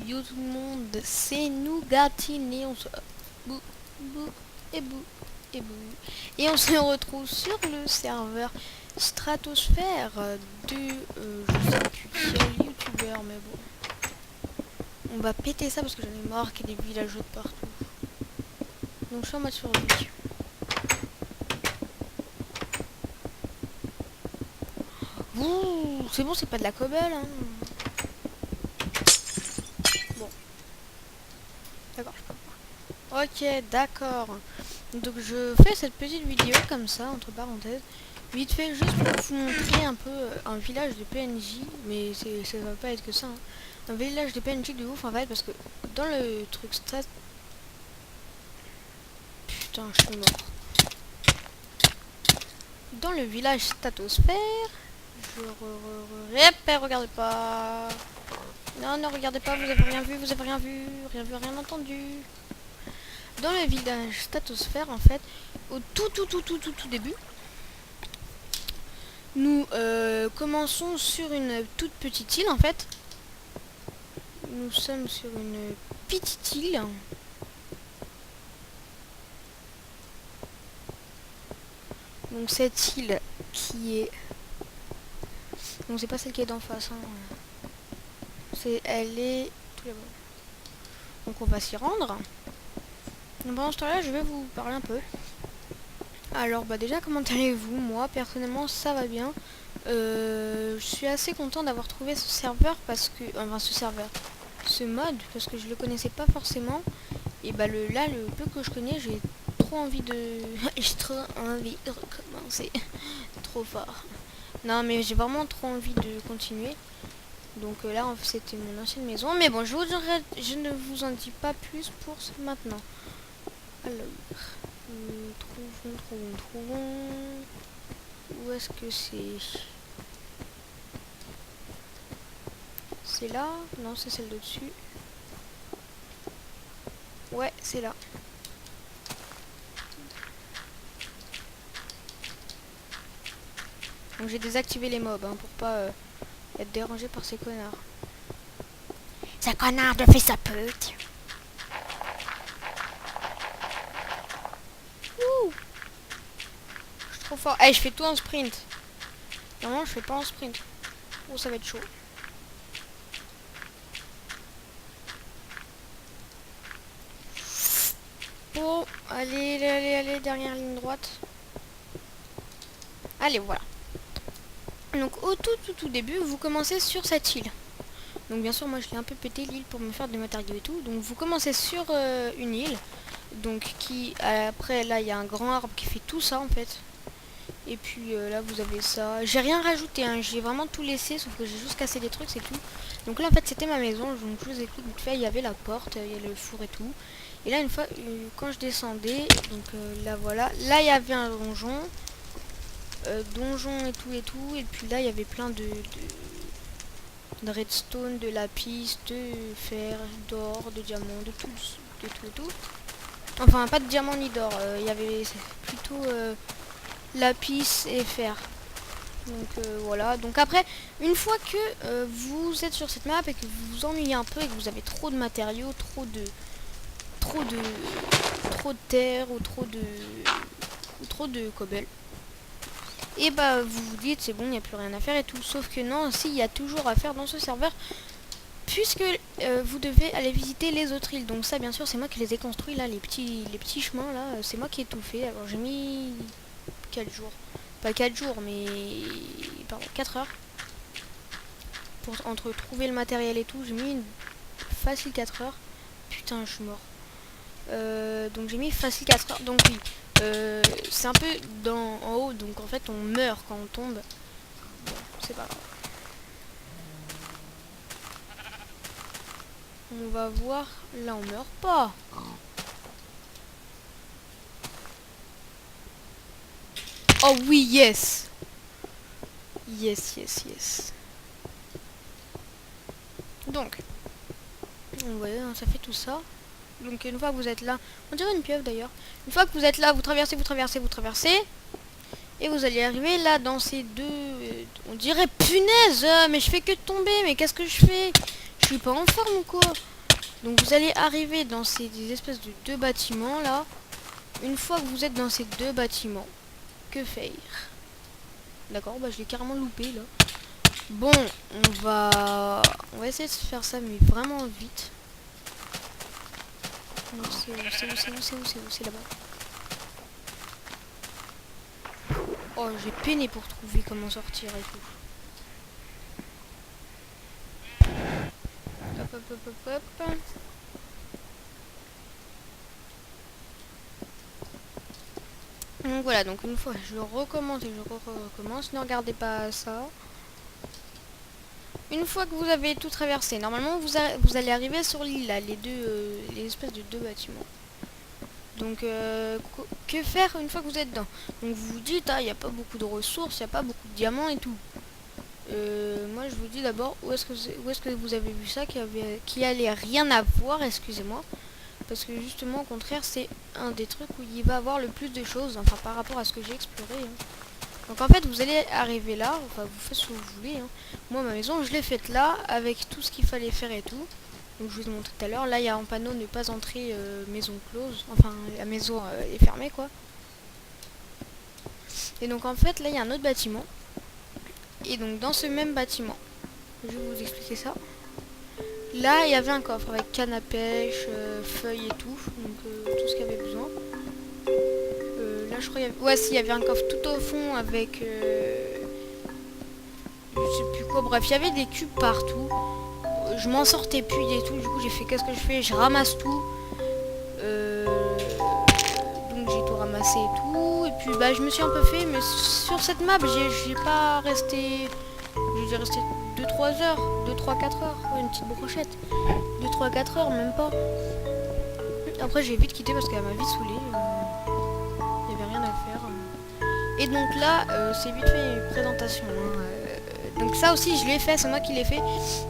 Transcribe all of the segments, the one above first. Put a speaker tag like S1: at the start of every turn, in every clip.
S1: Yo tout le monde, c'est Nougatine et on se... Bou, bou, et bou, et bou. Et on se retrouve sur le serveur Stratosphère de... je sais plus quel youtubeur, mais bon. On va péter ça parce que j'en ai marre qu'il y ait des villageois de partout. Donc je suis en mode survie. Ouh, c'est bon, c'est pas de la cobble, hein. Bon, d'accord, je peux pas. Ok, d'accord. Donc je fais cette petite vidéo comme ça, entre parenthèses, vite fait, juste pour vous montrer un peu un village de PNJ, mais ça va pas être que ça, hein. Un village de PNJ de ouf en fait, parce que dans le truc stat... Putain, je suis mort. Dans le village Stratosphère, regardez pas. Non, ne regardez pas, vous avez rien vu, vous avez rien vu, rien entendu. Dans le village Stratosphère, en fait, au tout début, nous commençons sur une toute petite île, en fait. Nous sommes sur une petite île. Donc cette île qui est... Donc c'est pas celle qui est d'en face, hein. Elle est tout là-bas. Donc on va s'y rendre. Donc pendant ce temps-là, je vais vous parler un peu. Alors bah déjà, comment allez-vous? Moi personnellement ça va bien. Je suis assez content d'avoir trouvé ce serveur parce que... Enfin ce mode, parce que je le connaissais pas forcément. Et bah le peu que je connais, j'ai trop envie de... j'ai trop envie de recommencer. Trop fort. Non mais j'ai vraiment trop envie de continuer. Donc là c'était mon ancienne maison. Mais bon, je ne vous en dis pas plus pour maintenant. Alors, trouvons. Où est-ce que c'est? C'est là? Non, c'est celle d'au-dessus. Ouais, c'est là. Donc j'ai désactivé les mobs, hein, pour pas être dérangé par ces connards. Ce connard de fils à pute. Ouh, je suis trop fort. Eh, je fais tout en sprint. Normalement, je fais pas en sprint. Oh, ça va être chaud. Bon, allez, dernière ligne droite. Allez, voilà. Donc au tout début, vous commencez sur cette île. Donc bien sûr, moi je l'ai un peu pété l'île pour me faire des matériaux et tout. Donc vous commencez sur une île. Donc qui, après là, il y a un grand arbre qui fait tout ça en fait. Et puis là, vous avez ça. J'ai rien rajouté, hein. J'ai vraiment tout laissé, sauf que j'ai juste cassé des trucs, c'est tout. Donc là, en fait, c'était ma maison. Donc je vous explique vite fait, il y avait la porte, il y a le four et tout. Et là, une fois, quand je descendais, donc là, voilà. Là, il y avait un donjon. Donjon et tout. Et puis là, il y avait plein de redstone, de lapis, de fer, d'or, de diamants, de tout. Enfin, pas de diamant ni d'or. Il y avait plutôt lapis et fer. Donc voilà. Donc après, une fois que vous êtes sur cette map et que vous vous ennuyez un peu et que vous avez trop de matériaux, trop de terre ou trop de cobble, et bah vous vous dites c'est bon, il n'y a plus rien à faire et tout. Sauf que non, si, il y a toujours à faire dans ce serveur, puisque vous devez aller visiter les autres îles. Donc ça, bien sûr, c'est moi qui les ai construits là, les petits chemins là, c'est moi qui ai tout fait. Alors j'ai mis 4 jours, pas 4 jours, mais pardon, 4 heures pour entre trouver le matériel et tout. J'ai mis facile 4 heures. Putain, je suis mort. Donc j'ai mis facile 4 heures. Donc oui, c'est un peu en haut, donc en fait on meurt quand on tombe. Bon, c'est pas grave. On va voir. Là on meurt pas. Oh oui, yes. Yes. Donc, ouais, ça fait tout ça. Donc une fois que vous êtes là, on dirait une pieuvre d'ailleurs. Une fois que vous êtes là, vous traversez. Et vous allez arriver là dans ces deux... on dirait punaise, mais je fais que tomber, mais qu'est-ce que je fais? Je suis pas en forme ou quoi? Donc vous allez arriver dans des espèces de deux bâtiments là. Une fois que vous êtes dans ces deux bâtiments, que faire? D'accord, bah je l'ai carrément loupé là. Bon, on va essayer de faire ça mais vraiment vite. C'est là-bas. Oh, j'ai peiné pour trouver comment sortir et tout. Hop, hop, hop, hop, hop. Donc voilà, donc une fois je recommence et je recommence, ne regardez pas ça. Une fois que vous avez tout traversé, normalement vous allez arriver sur l'île là, les espèces de deux bâtiments. Donc que faire une fois que vous êtes dedans? Donc vous vous dites, ah, il n'y a pas beaucoup de ressources, il n'y a pas beaucoup de diamants et tout. Moi je vous dis d'abord où est-ce que vous avez vu ça qui allait rien à voir, excusez-moi. Parce que justement au contraire c'est un des trucs où il va avoir le plus de choses, enfin par rapport à ce que j'ai exploré. Hein. Donc en fait vous allez arriver là, enfin vous faites ce que vous voulez. Hein. Moi ma maison je l'ai faite là avec tout ce qu'il fallait faire et tout. Donc je vous ai montré tout à l'heure, là il y a un panneau ne pas entrer maison close, enfin la maison est fermée quoi. Et donc en fait là il y a un autre bâtiment. Et donc dans ce même bâtiment, je vais vous expliquer ça. Là il y avait un coffre avec canne à pêche, feuilles et tout, donc tout ce qu'il y avait besoin. Là je crois qu'il y avait... Ouais si, il y avait un coffre tout au fond avec... je sais plus quoi, bref il y avait des cubes partout. Je m'en sortais plus et tout, du coup j'ai fait qu'est-ce que je fais? Je ramasse tout. Donc j'ai tout ramassé et tout. Et puis bah je me suis un peu fait, mais sur cette map j'ai pas resté... J'ai dû rester 2-3 heures, 2-3-4 heures, ouais, une petite brochette. 2-3-4 heures, même pas. Après j'ai vite quitté parce qu'elle m'a vite saoulé. Il n'y avait rien à faire. Et donc là, c'est vite fait une présentation. Hein. Donc ça aussi je l'ai fait, c'est moi qui l'ai fait.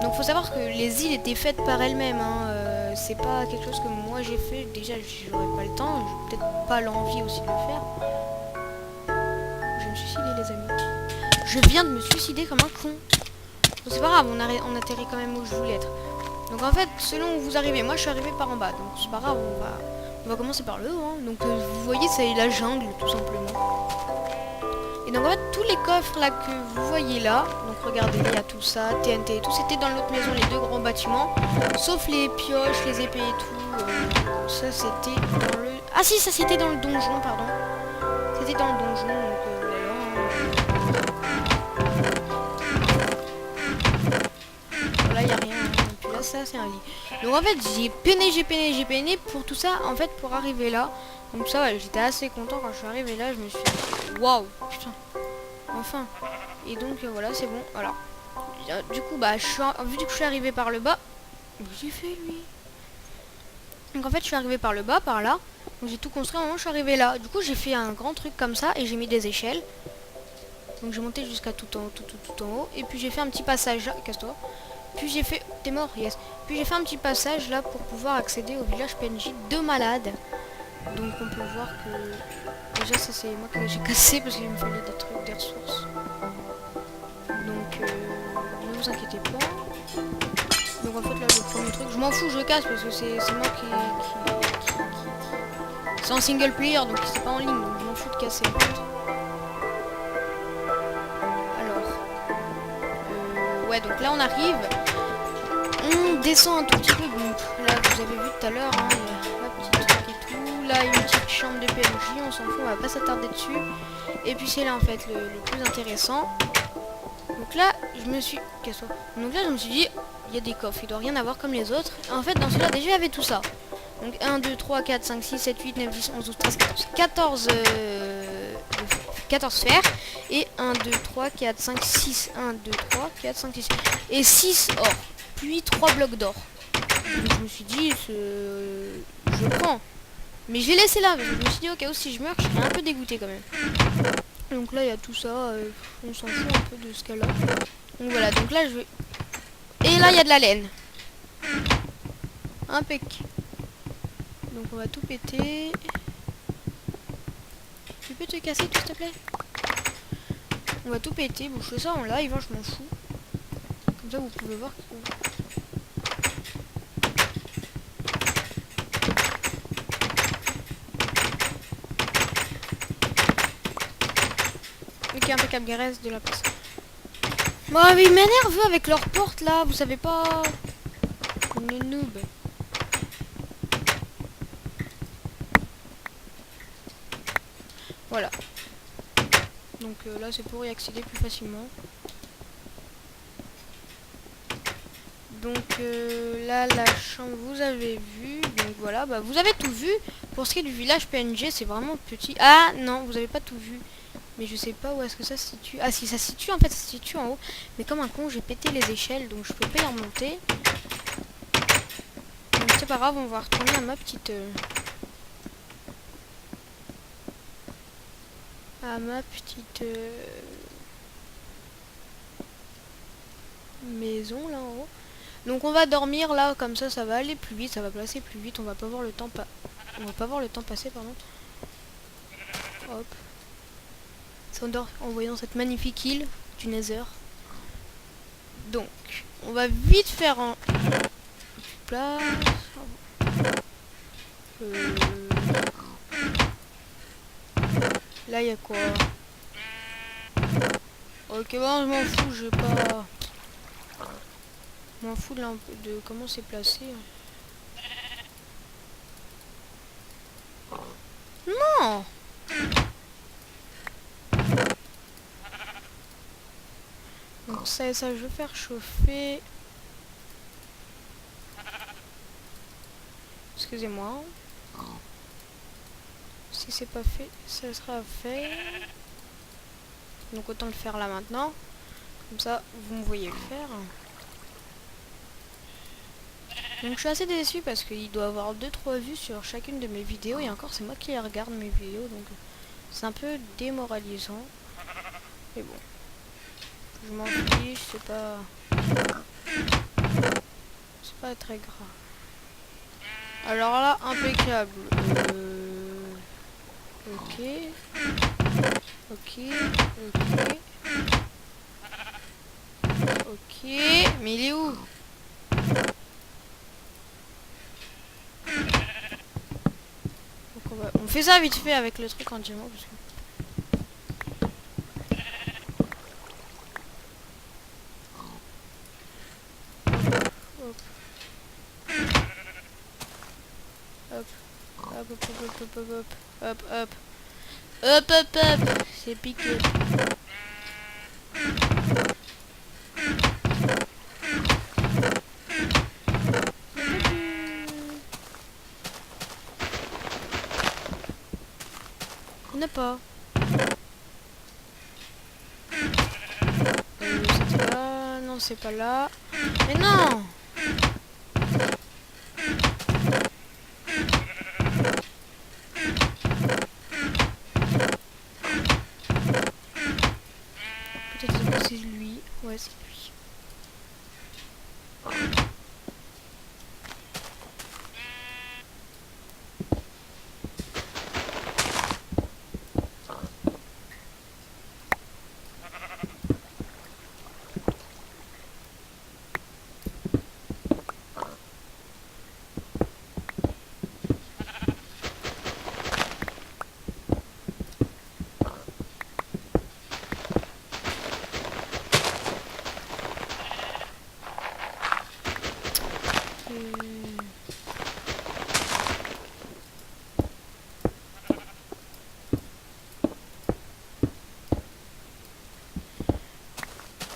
S1: Donc faut savoir que les îles étaient faites par elles-mêmes. Hein. C'est pas quelque chose que moi j'ai fait. Déjà j'aurais pas le temps, j'ai peut-être pas l'envie aussi de le faire. Je me suis suicidé les amis. Je viens de me suicider comme un con. Bon, c'est pas grave, on atterrit quand même où je voulais être. Donc en fait, selon où vous arrivez, moi je suis arrivé par en bas. Donc c'est pas grave, on va commencer par le haut. Hein. Donc vous voyez, c'est la jungle tout simplement. Et donc en fait, tous les coffres là que vous voyez là, donc regardez, il y a tout ça, TNT et tout, c'était dans l'autre maison, les deux grands bâtiments. Sauf les pioches, les épées et tout. Ça c'était dans le... Ah si, ça c'était dans le donjon, pardon. C'était dans le donjon, donc là il n'y a rien. Et puis là ça c'est un lit. Donc en fait j'ai peiné pour tout ça, en fait pour arriver là. Donc ça ouais, j'étais assez content quand je suis arrivé là, je me suis dit waouh, putain, enfin. Et donc voilà, c'est bon, voilà. Du coup bah vu que je suis arrivé par le bas, j'ai fait lui. Donc en fait je suis arrivé par le bas, par là. Donc j'ai tout construit, au moment où je suis arrivé là. Du coup j'ai fait un grand truc comme ça et j'ai mis des échelles. Donc j'ai monté jusqu'à tout en haut, tout en haut. Et puis j'ai fait un petit passage là, casse-toi. Puis j'ai fait... T'es mort? Yes. Puis j'ai fait un petit passage là pour pouvoir accéder au village PNJ de malade. Donc on peut voir que... Déjà ça c'est moi que j'ai cassé parce qu'il me fallait des trucs, des ressources. Donc ne vous inquiétez pas. Donc en fait là le premier truc, je m'en fous, je le casse parce que c'est moi qui... C'est en single player donc c'est pas en ligne, donc je m'en fous de casser en fait. Ouais, donc là on arrive, on descend un tout petit peu, donc là vous avez vu tout à l'heure, hein, la petite truc et tout, là il y a une petite chambre de PNJ, on s'en fout, on va pas s'attarder dessus, et puis c'est là en fait le plus intéressant. Donc là je me suis, donc là je me suis dit, il y a des coffres, il doit rien avoir comme les autres, en fait dans celui-là déjà il y avait tout ça, donc 1, 2, 3, 4, 5, 6, 7, 8, 9, 10, 11, 12, 13, 14 sphères et 1, 2, 3, 4, 5, 6, 1, 2, 3, 4, 5, 6 et 6 or, puis 3 blocs d'or. Je me suis dit, je prends, mais je l'ai laissé là, parce que je me suis dit au cas où si je meurs, je serais un peu dégoûté quand même. Donc là il y a tout ça, on s'en fout un peu de ce cas là. Donc voilà, donc là je vais... Et là il y a de la laine. Impec. Donc on va tout péter. Tu peux te casser s'il te plaît? On va tout péter. Bon, je fais ça en live, hein, je m'en fous. Comme ça, vous pouvez voir que... Ok, impeccable, il reste de la place. Bon, mais ils m'énervent avec leurs portes là, vous savez pas. Une noob. Voilà. Donc là c'est pour y accéder plus facilement. Donc là la chambre vous avez vu. Donc voilà, bah, vous avez tout vu. Pour ce qui est du village PNG c'est vraiment petit. Ah non, vous avez pas tout vu. Mais je sais pas où est-ce que ça se situe. Ah si, ça se situe en fait, ça se situe en haut. Mais comme un con j'ai pété les échelles donc je peux pas y remonter. Donc c'est pas grave, on va retourner à ma petite... maison là en haut. Donc on va dormir là, comme ça va aller plus vite, ça va passer plus vite, on va pas voir le temps passer, pardon. Hop. Ça, on dort en voyant cette magnifique île du Nether. Donc, on va vite faire un place. Là il y a quoi? Ok, bon je m'en fous, je vais pas. Je m'en fous de comment c'est placé. Non. Donc ça je vais faire chauffer. Excusez-moi. Si c'est pas fait, ça sera fait. Donc autant le faire là maintenant. Comme ça, vous me voyez le faire. Donc je suis assez déçue parce qu'il doit avoir 2-3 vues sur chacune de mes vidéos. Et encore, c'est moi qui regarde mes vidéos. Donc c'est un peu démoralisant. Mais bon. Je m'en fiche, c'est pas très grave. Alors là, impeccable. Ok. Ok. Ok. Ok. Mais il est où? Donc on fait ça vite fait avec le truc en diamant parce que... Hop. Hop. Hop, hop, hop, hop, hop, hop, hop, hop. Hop, hop, hop. C'est piqué. Il n'y en a pas. C'était là. Non, c'est pas là. Mais non! Peut-être que c'est lui. Ouais, c'est lui.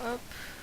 S1: Hop.